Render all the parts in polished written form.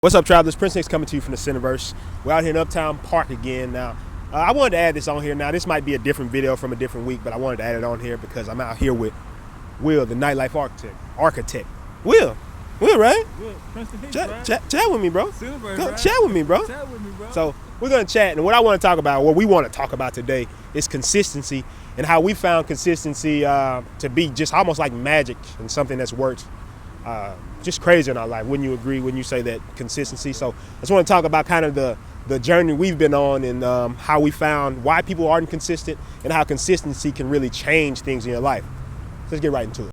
What's up, travelers? Prinston coming to you from the Cineverse. We're out here in Uptown Park again now. I wanted to add this on here. Now, this might be a different video from a different week, but I wanted to add it on here because I'm out here with Will, the Nightlife architect. Will, right? Will, Prinston Hicks, chat with me, bro. Chat with me, bro. So we're going to chat, and what I want to talk about, what we want to talk about today is consistency and how we found consistency to be just almost like magic and something that's worked just crazy in our life. Wouldn't you agree when you say that consistency? So I just want to talk about kind of the journey we've been on and how we found why people aren't consistent and how consistency can really change things in your life. So let's get right into it.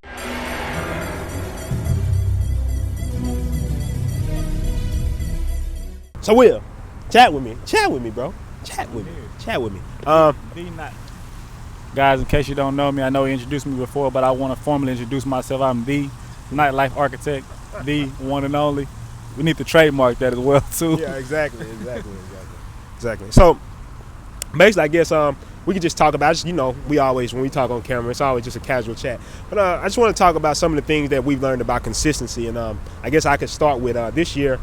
So Will, chat with me, bro. Chat with me. Guys, in case you don't know me, I know you introduced me before, but I want to formally introduce myself. I'm the Nightlife architect, the one and only. We need to trademark that as well too. Yeah, exactly. So basically, I guess we could just talk about, just, we always, when we talk on camera, it's always just a casual chat. But I just want to talk about some of the things that we've learned about consistency. And I guess I could start with this year.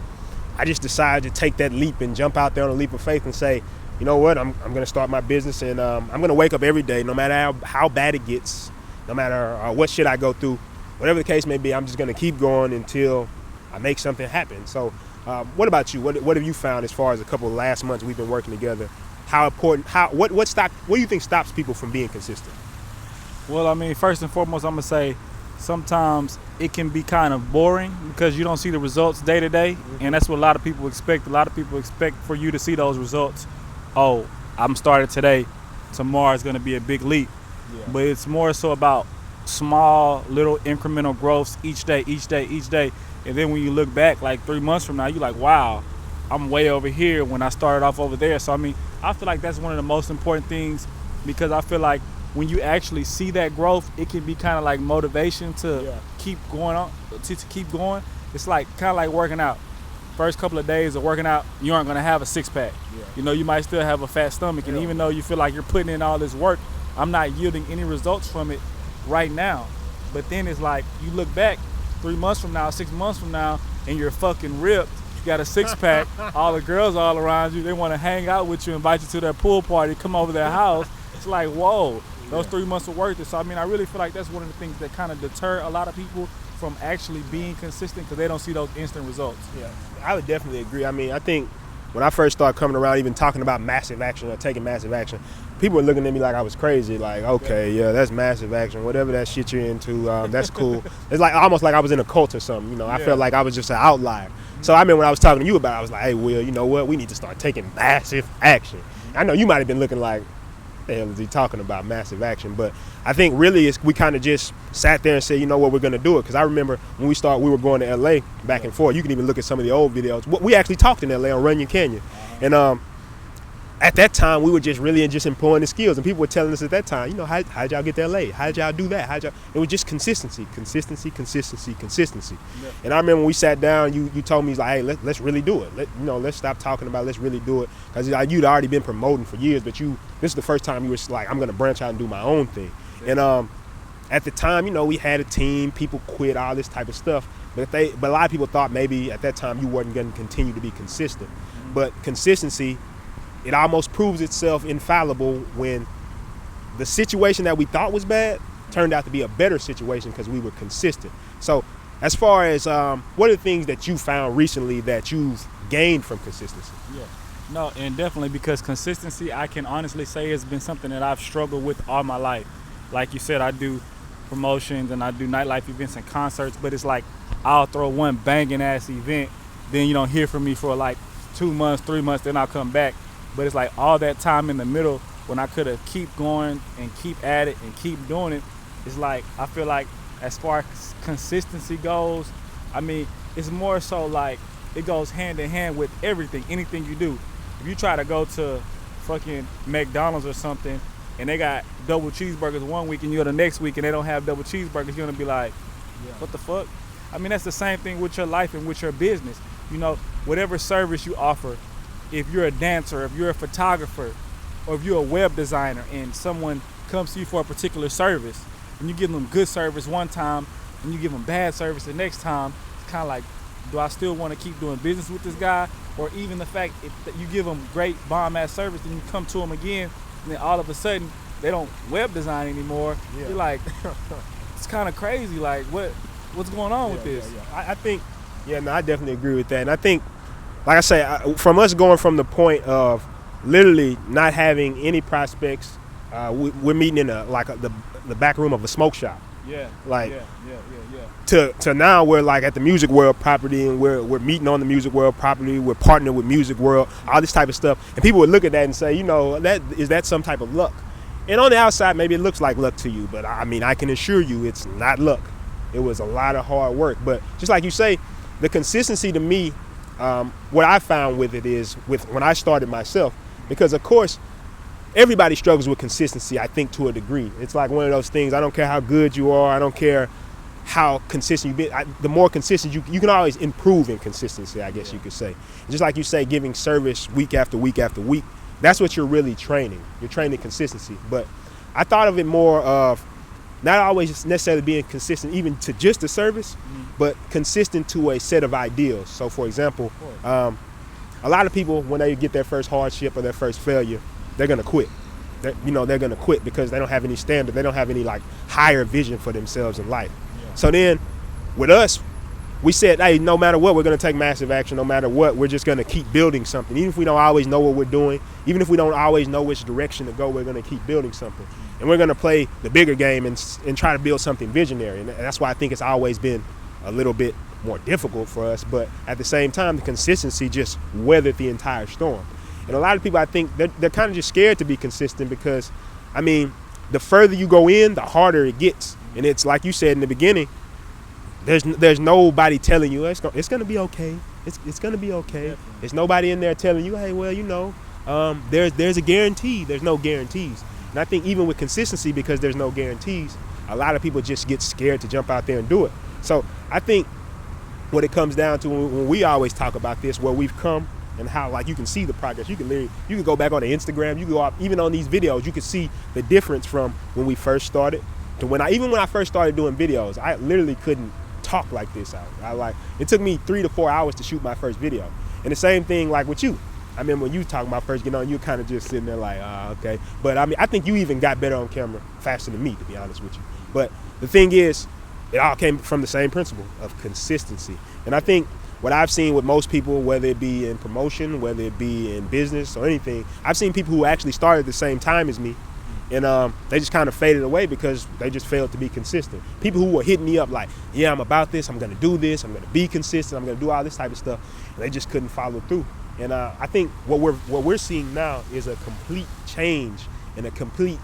I just decided to take that leap and jump out there on a leap of faith and say, you know what, I'm going to start my business, and I'm going to wake up every day, no matter how bad it gets, no matter what shit I go through, whatever the case may be, I'm just going to keep going until I make something happen. So what about you? What have you found as far as a couple of last months we've been working together? How important, what do you think stops people from being consistent? Well, I mean, first and foremost, I'm going to say sometimes it can be kind of boring because you don't see the results day to day, and that's what a lot of people expect. A lot of people expect for you to see those results. Oh, I'm started today, tomorrow is going to be a big leap. Yeah. But it's more so about small little incremental growths each day. And then when you look back like 3 months from now, you're like, wow, I'm way over here when I started off over there. So I mean, I feel like that's one of the most important things, because I feel like when you actually see that growth, it can be kind of like motivation to keep going on, to keep going. It's like kind of like working out. First couple of days of working out, you aren't going to have a six-pack. Yeah. You might still have a fat stomach, and even though you feel like you're putting in all this work, I'm not yielding any results from it right now. But then it's like you look back 3 months from now, 6 months from now, and you're fucking ripped. You got a six-pack, all the girls all around you, they want to hang out with you, invite you to their pool party, come over their house. It's like, whoa, those 3 months are worth it. So I mean, I really feel like that's one of the things that kind of deter a lot of people from actually being consistent, because they don't see those instant results. Yeah, I would definitely agree. I mean, I think when I first started coming around, even talking about massive action or taking massive action, people were looking at me like I was crazy. Like, okay, yeah, that's massive action. Whatever that shit you're into, that's cool. It's like almost like I was in a cult or something. I felt like I was just an outlier. So I mean, when I was talking to you about it, I was like, hey, Will, you know what? We need to start taking massive action. I know you might have been looking like, the hell is he talking about, massive action? But I think really we kind of just sat there and said, you know what, we're going to do it. Because I remember when we were going to LA back and forth. You can even look at some of the old videos. We actually talked in LA on Runyon Canyon. And at that time, we were just really employing the skills. And people were telling us at that time, how'd y'all get to LA? How'd y'all do that? It was just consistency. Yeah. And I remember when we sat down, you told me, like, hey, let's really do it. Let's stop talking about it. Let's really do it. Because you'd already been promoting for years, but this is the first time you were like, I'm going to branch out and do my own thing. Yeah. And at the time, we had a team, people quit, all this type of stuff. But a lot of people thought maybe at that time you weren't going to continue to be consistent. Mm-hmm. But consistency, it almost proves itself infallible when the situation that we thought was bad turned out to be a better situation because we were consistent. So as far as what are the things that you found recently that you've gained from consistency? Yeah, no, and definitely, because consistency, I can honestly say, has been something that I've struggled with all my life. Like you said, I do promotions and I do nightlife events and concerts, but it's like I'll throw one banging ass event, then you don't hear from me for like 2 months, 3 months, then I'll come back. But it's like all that time in the middle when I could have keep going and keep at it and keep doing it, it's like I feel like as far as consistency goes, I mean, it's more so like it goes hand in hand with anything you do. If you try to go to fucking McDonald's or something and they got double cheeseburgers one week and you're the next week and they don't have double cheeseburgers, you're gonna be like, what the fuck? I mean, that's the same thing with your life and with your business. Whatever service you offer, if you're a dancer, if you're a photographer, or if you're a web designer and someone comes to you for a particular service and you give them good service one time and you give them bad service the next time, it's kind of like, do I still want to keep doing business with this guy? Or even the fact if you give them great bomb-ass service, then you come to them again, and then all of a sudden, they don't web design anymore. Yeah. You're like, it's kind of crazy. Like, what's going on with this? I think, I definitely agree with that. And I think, like I say, from us going from the point of literally not having any prospects, we're meeting in the back room of a smoke shop. Yeah. Like, yeah. To now we're like at the Music World property, and we're meeting on the Music World property. We're partnering with Music World, all this type of stuff. And people would look at that and say, you know, that some type of luck? And on the outside, maybe it looks like luck to you, but I mean, I can assure you it's not luck. It was a lot of hard work. But just like you say, the consistency to me, what I found with it is when I started myself, because of course, everybody struggles with consistency, I think, to a degree. It's like one of those things, I don't care how good you are, I don't care how consistent you've been. The more consistent, you can always improve in consistency, I guess you could say. Just like you say, giving service week after week after week, that's what you're really training. You're training consistency. But I thought of it more of not always necessarily being consistent even to just the service, but consistent to a set of ideals. So for example, a lot of people, when they get their first hardship or their first failure, they're gonna quit. They're gonna quit because they don't have any standard. They don't have any like higher vision for themselves in life. Yeah. So then with us, we said, hey, no matter what, we're gonna take massive action. No matter what, we're just gonna keep building something. Even if we don't always know what we're doing, even if we don't always know which direction to go, we're gonna keep building something. And we're gonna play the bigger game and try to build something visionary. And that's why I think it's always been a little bit more difficult for us. But at the same time, the consistency just weathered the entire storm. And a lot of people, I think, they're kind of just scared to be consistent because, I mean, the further you go in, the harder it gets. And it's like you said in the beginning, there's nobody telling you it's gonna be okay. It's gonna be okay. Definitely. There's nobody in there telling you, hey, well, you know, there's a guarantee. There's no guarantees. And I think even with consistency, because there's no guarantees, a lot of people just get scared to jump out there and do it. So I think what it comes down to when we always talk about this, where we've come and how, like, you can see the progress. You can go back on the Instagram, you can go out, even on these videos, you can see the difference from when we first started to when I first started doing videos. I literally couldn't talk like this out. It took me 3 to 4 hours to shoot my first video. And the same thing like with you. I mean, when you talking about first getting on, you kind of just sitting there like, okay. But I mean, I think you even got better on camera faster than me, to be honest with you. But the thing is, it all came from the same principle of consistency. And I think what I've seen with most people, whether it be in promotion, whether it be in business or anything, I've seen people who actually started at the same time as me, and they just kind of faded away because they just failed to be consistent. People who were hitting me up like, yeah, I'm about this, I'm gonna do this, I'm gonna be consistent, I'm gonna do all this type of stuff, and they just couldn't follow through. And I think what we're seeing now is a complete change and a complete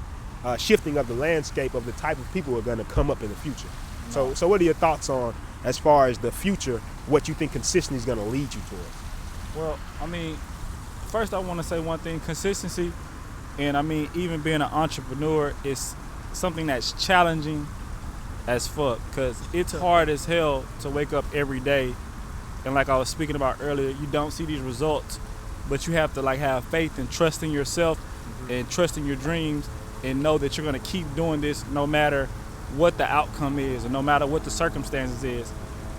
shifting of the landscape of the type of people who are gonna come up in the future. So what are your thoughts on, as far as the future, what you think consistency is gonna lead you towards? Well, I mean, first I wanna say one thing, consistency. And I mean, even being an entrepreneur is something that's challenging as fuck, because it's hard as hell to wake up every day. And like I was speaking about earlier, you don't see these results, but you have to like have faith and trust in yourself and trust in your dreams and know that you're gonna keep doing this no matter what the outcome is and no matter what the circumstances is.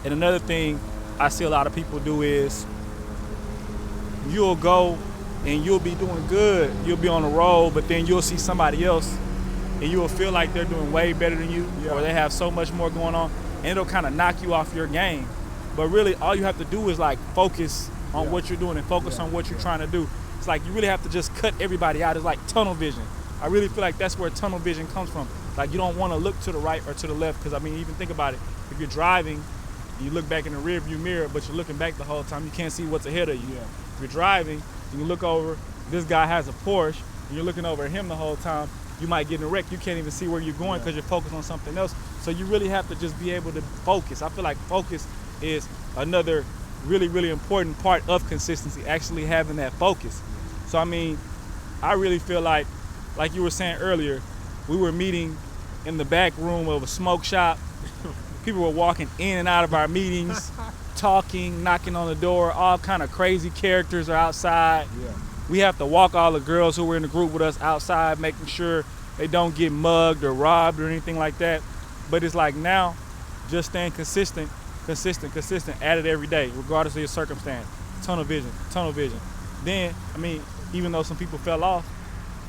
And another thing I see a lot of people do is you'll go and you'll be doing good, you'll be on the road, but then you'll see somebody else and you'll feel like they're doing way better than you, or they have so much more going on, and it'll kind of knock you off your game. But really, all you have to do is like focus on what you're doing and focus on what you're trying to do. It's like you really have to just cut everybody out. It's like tunnel vision. I really feel like that's where tunnel vision comes from. Like, you don't want to look to the right or to the left, because I mean, even think about it. If you're driving, you look back in the rear view mirror, but you're looking back the whole time, you can't see what's ahead of you. If you're driving, and you look over, this guy has a Porsche, and you're looking over at him the whole time, you might get in a wreck. You can't even see where you're going because you're focused on something else. So you really have to just be able to focus. I feel like focus is another really, really important part of consistency, actually having that focus. So I mean, I really feel like you were saying earlier, we were meeting in the back room of a smoke shop. People were walking in and out of our meetings, talking, knocking on the door, all kind of crazy characters are outside. We have to walk all the girls who were in the group with us outside, making sure they don't get mugged or robbed or anything like that. But it's like now, just staying consistent consistent, at it every day, regardless of your circumstance. Tunnel vision. Then, I mean, even though some people fell off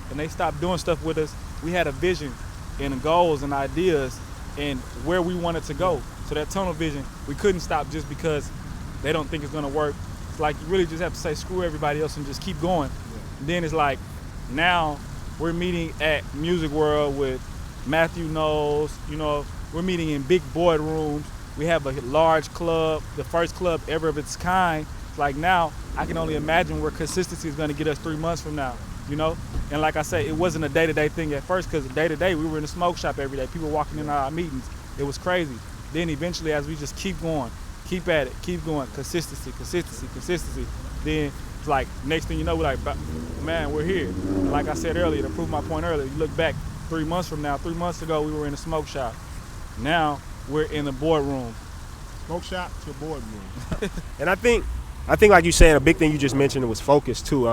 and they stopped doing stuff with us, we had a vision and goals and ideas and where we wanted to go. So that tunnel vision, we couldn't stop just because they don't think it's gonna work. It's like you really just have to say screw everybody else and just keep going. And then it's like, now we're meeting at Music World with Matthew Knowles, you know, we're meeting in big boardrooms. We have a large club, the first club ever of its kind. It's like now, I can only imagine where consistency is gonna get us 3 months from now, you know? And like I say, it wasn't a day-to-day thing at first, because day-to-day, we were in the smoke shop every day. People walking in our meetings. It was crazy. Then eventually, as we just keep going, keep at it, keep going, consistency. Then it's like, next thing you know, we're like, man, we're here. Like I said earlier, to prove my point earlier, you look back 3 months from now, 3 months ago, we were in the smoke shop. Now, we're in the boardroom. Smoke shop to boardroom. And I think like you saying, a big thing you just mentioned was focus too.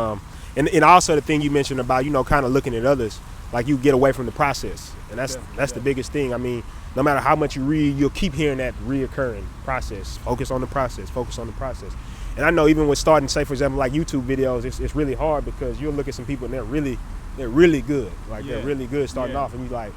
And also the thing you mentioned about, you know, kind of looking at others, like you get away from the process. And that's the biggest thing. I mean, no matter how much you read, you'll keep hearing that reoccurring process. Focus on the process. And I know even with starting, say for example, like YouTube videos, it's really hard because you'll look at some people and they're really good. Like they're really good starting off, and you're like,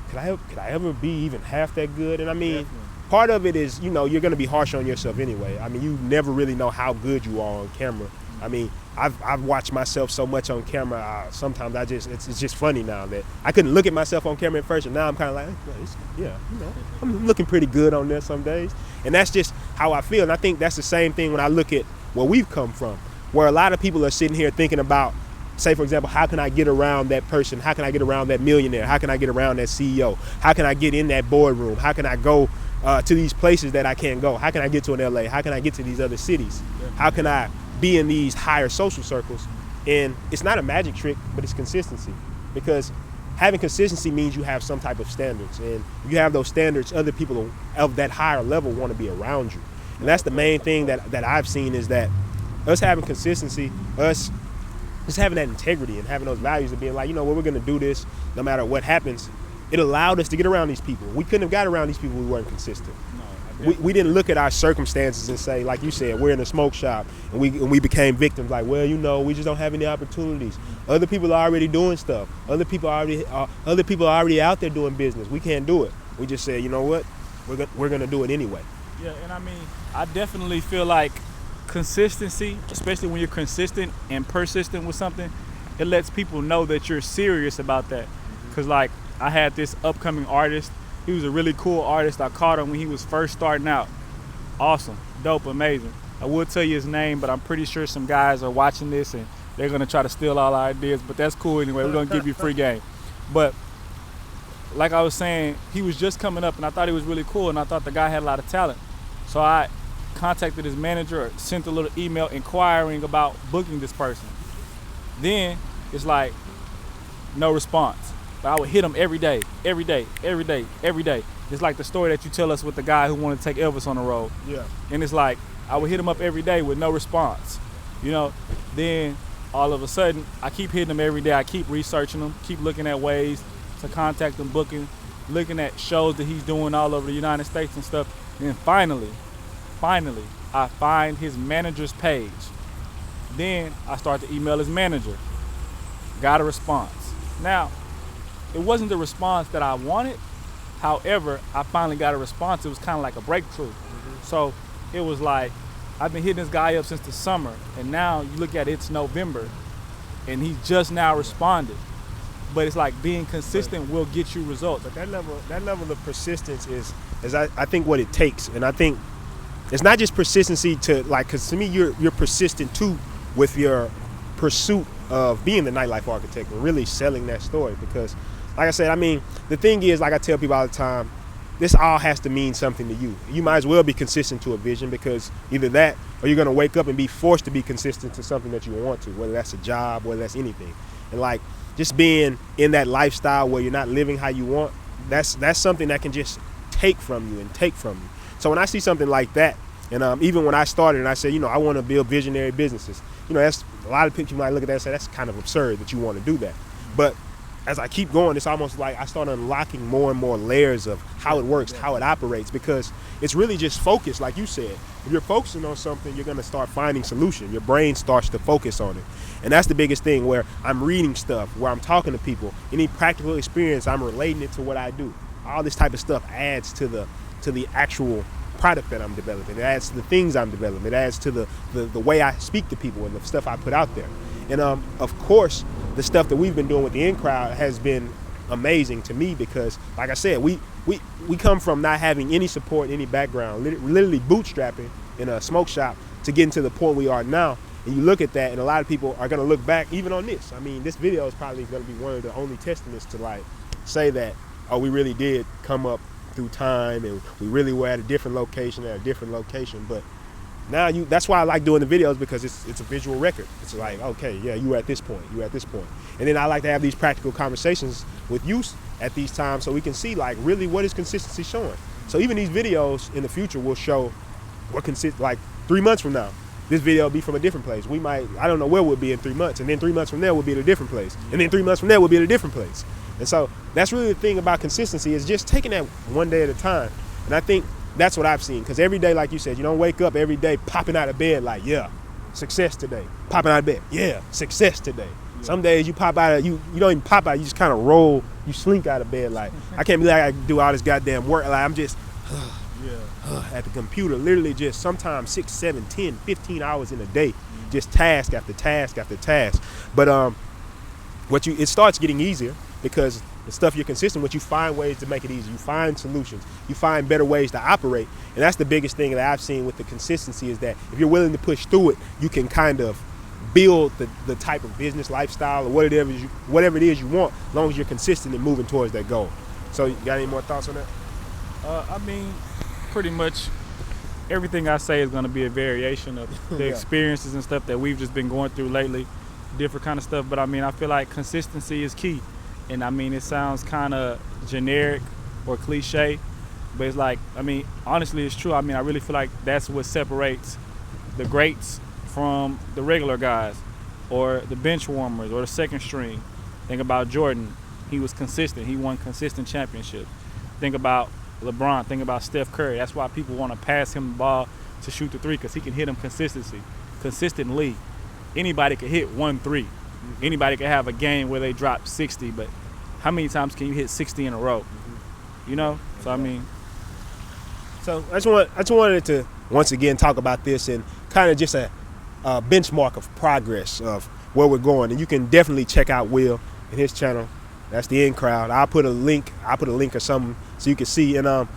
could I ever be even half that good? And I mean, part of it is, you know, you're gonna be harsh on yourself anyway. I mean, you never really know how good you are on camera. I mean, I've watched myself so much on camera. Sometimes it's just funny now that I couldn't look at myself on camera at first, and now I'm kind of like, you know, I'm looking pretty good on there some days. And that's just how I feel. And I think that's the same thing when I look at where we've come from, where a lot of people are sitting here thinking about, say for example, how can I get around that person? How can I get around that millionaire? How can I get around that CEO? How can I get in that boardroom? How can I go to these places that I can't go? How can I get to an LA? How can I get to these other cities? How can I be in these higher social circles? And it's not a magic trick, but it's consistency. Because having consistency means you have some type of standards. And if you have those standards, other people of that higher level want to be around you. And that's the main thing that I've seen, is that us having consistency, us just having that integrity and having those values of being like, you know what, we're going to do this no matter what happens. It allowed us to get around these people. We couldn't have got around these people if we weren't consistent. We didn't look at our circumstances and say, like you said, we're in a smoke shop and we became victims. Like, well, you know, we just don't have any opportunities. Other people are already doing stuff. Other people are already out there doing business. We can't do it. We just said, you know what, we're gonna do it anyway. Yeah, and I mean, I definitely feel like consistency, especially when you're consistent and persistent with something, it lets people know that you're serious about that. Because like, I had this upcoming artist. He was a really cool artist. I caught him when he was first starting out. Awesome, dope, amazing. I would tell you his name, but I'm pretty sure some guys are watching this and they're gonna try to steal all our ideas, but that's cool anyway. We're gonna give you free game. But like I was saying, he was just coming up and I thought he was really cool, and I thought the guy had a lot of talent. So I contacted his manager, or sent a little email inquiring about booking this person. Then it's like, no response. But I would hit him every day. It's like the story that you tell us with the guy who wanted to take Elvis on the road. Yeah. And it's like, I would hit him up every day with no response, you know? Then all of a sudden, I keep hitting him every day. I keep researching him, keep looking at ways to contact him, booking, looking at shows that he's doing all over the United States and stuff. And then finally, I find his manager's page. Then I start to email his manager. Got a response. Now, it wasn't the response that I wanted. However, I finally got a response. It was kind of like a breakthrough. So it was like, I've been hitting this guy up since the summer, and now you look at it, it's November, and he just now responded. But it's like being consistent will get you results. But that level of persistence is I think what it takes. And I think it's not just persistency to like, because to me you're persistent too with your pursuit of being the nightlife architect and really selling that story. Because like I said, I mean, the thing is, like I tell people all the time, this all has to mean something to you. You might as well be consistent to a vision, because either that or you're going to wake up and be forced to be consistent to something that you want to, whether that's a job, whether that's anything. And like just being in that lifestyle where you're not living how you want, that's something that can just take from you. So when I see something like that, and even when I started and I said, you know, I want to build visionary businesses, you know, that's a lot of people might look at that and say that's kind of absurd that you want to do that. But as I keep going, it's almost like I start unlocking more and more layers of how it works, how it operates, because it's really just focus, like you said. If you're focusing on something, you're going to start finding solution. Your brain starts to focus on it. And that's the biggest thing, where I'm reading stuff, where I'm talking to people. Any practical experience, I'm relating it to what I do. All this type of stuff adds to the actual product that I'm developing. It adds to the things I'm developing. It adds to the way I speak to people and the stuff I put out there. And of course, the stuff that we've been doing with the in crowd has been amazing to me, because, like I said, we come from not having any support, any background, literally bootstrapping in a smoke shop to getting to the point we are now. And you look at that, and a lot of people are going to look back even on this. I mean, this video is probably going to be one of the only testaments to like say that, oh, we really did come up through time, and we really were at a different location, But now that's why I like doing the videos, because it's a visual record. It's like, okay, yeah, you were at this point. And then I like to have these practical conversations with you at these times, so we can see like really what is consistency showing. So even these videos in the future will show what like 3 months from now, this video will be from a different place. I don't know where we'll be in 3 months, and then 3 months from there we'll be at a different place, and then 3 months from there we'll be at a different place. And so that's really the thing about consistency, is just taking that one day at a time. And I think that's what I've seen, because every day, like you said, you don't wake up every day popping out of bed like, yeah, success today. Popping out of bed, yeah, success today. Yeah. Some days you pop out of, you don't even pop out, you just kind of roll, you slink out of bed like, I can't believe I do all this goddamn work. Like, I'm just at the computer, literally just sometimes 6, 7, 10, 15 hours in a day, just task after task after task. But it starts getting easier, because the stuff you're consistent with, you find ways to make it easy. You find solutions. You find better ways to operate. And that's the biggest thing that I've seen with the consistency, is that if you're willing to push through it, you can kind of build the type of business lifestyle or whatever it is you want, as long as you're consistent and moving towards that goal. So you got any more thoughts on that? I mean, pretty much everything I say is going to be a variation of the experiences and stuff that we've just been going through lately, different kind of stuff. But I mean, I feel like consistency is key. And I mean, it sounds kind of generic or cliche, but it's like, I mean, honestly, it's true. I mean, I really feel like that's what separates the greats from the regular guys, or the bench warmers, or the second string. Think about Jordan. He was consistent. He won consistent championships. Think about LeBron. Think about Steph Curry. That's why people want to pass him the ball to shoot the three, because he can hit them consistently. Anybody can hit 1-3. Anybody can have a game where they drop 60, but how many times can you hit 60 in a row? You know? So, I mean. So, I just wanted to, once again, talk about this and kind of just a benchmark of progress of where we're going. And you can definitely check out Will and his channel. That's the In Crowd. I'll put a link or something so you can see. And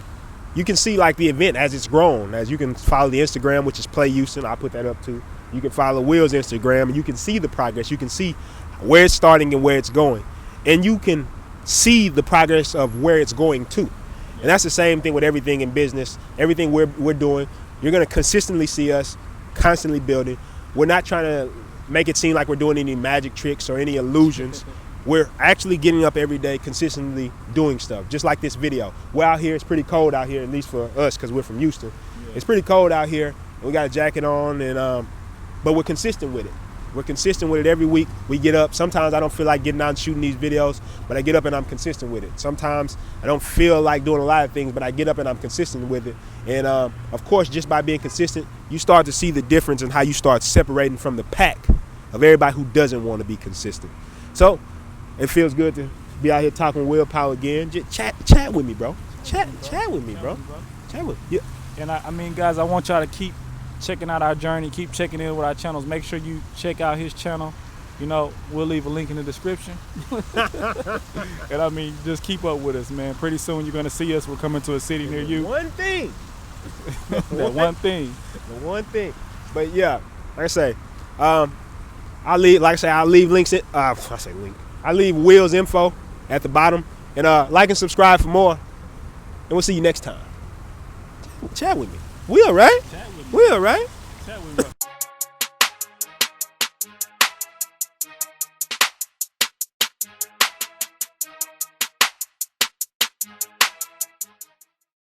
you can see, like, the event as it's grown. As you can follow the Instagram, which is Play Houston. I'll put that up, too. You can follow Will's Instagram, and you can see the progress. You can see where it's starting and where it's going. And you can see the progress of where it's going to. And that's the same thing with everything in business, everything we're doing. You're going to consistently see us constantly building. We're not trying to make it seem like we're doing any magic tricks or any illusions. We're actually getting up every day, consistently doing stuff, just like this video. We're out here, it's pretty cold out here, at least for us, because we're from Houston. Yeah. It's pretty cold out here. We got a jacket on, and but we're consistent with it. We're consistent with it every week. We get up. Sometimes I don't feel like getting out and shooting these videos, but I get up and I'm consistent with it. Sometimes I don't feel like doing a lot of things, but I get up and I'm consistent with it. And of course, just by being consistent, you start to see the difference in how you start separating from the pack of everybody who doesn't want to be consistent. So it feels good to be out here talking willpower again. Just chat with me, bro. Chat with me, bro. Chat with me. Yeah. And I mean, guys, I want y'all to keep checking out our journey, keep checking in with our channels. Make sure you check out his channel. You know, we'll leave a link in the description. And I mean, just keep up with us, man. Pretty soon you're gonna see us. We're coming to a city near you. One thing. The one thing. The one thing. But yeah, like I say, I'll leave links in. I leave Will's info at the bottom, and like and subscribe for more. And we'll see you next time. Chat with me. Will, right? Will, right? Chat with me.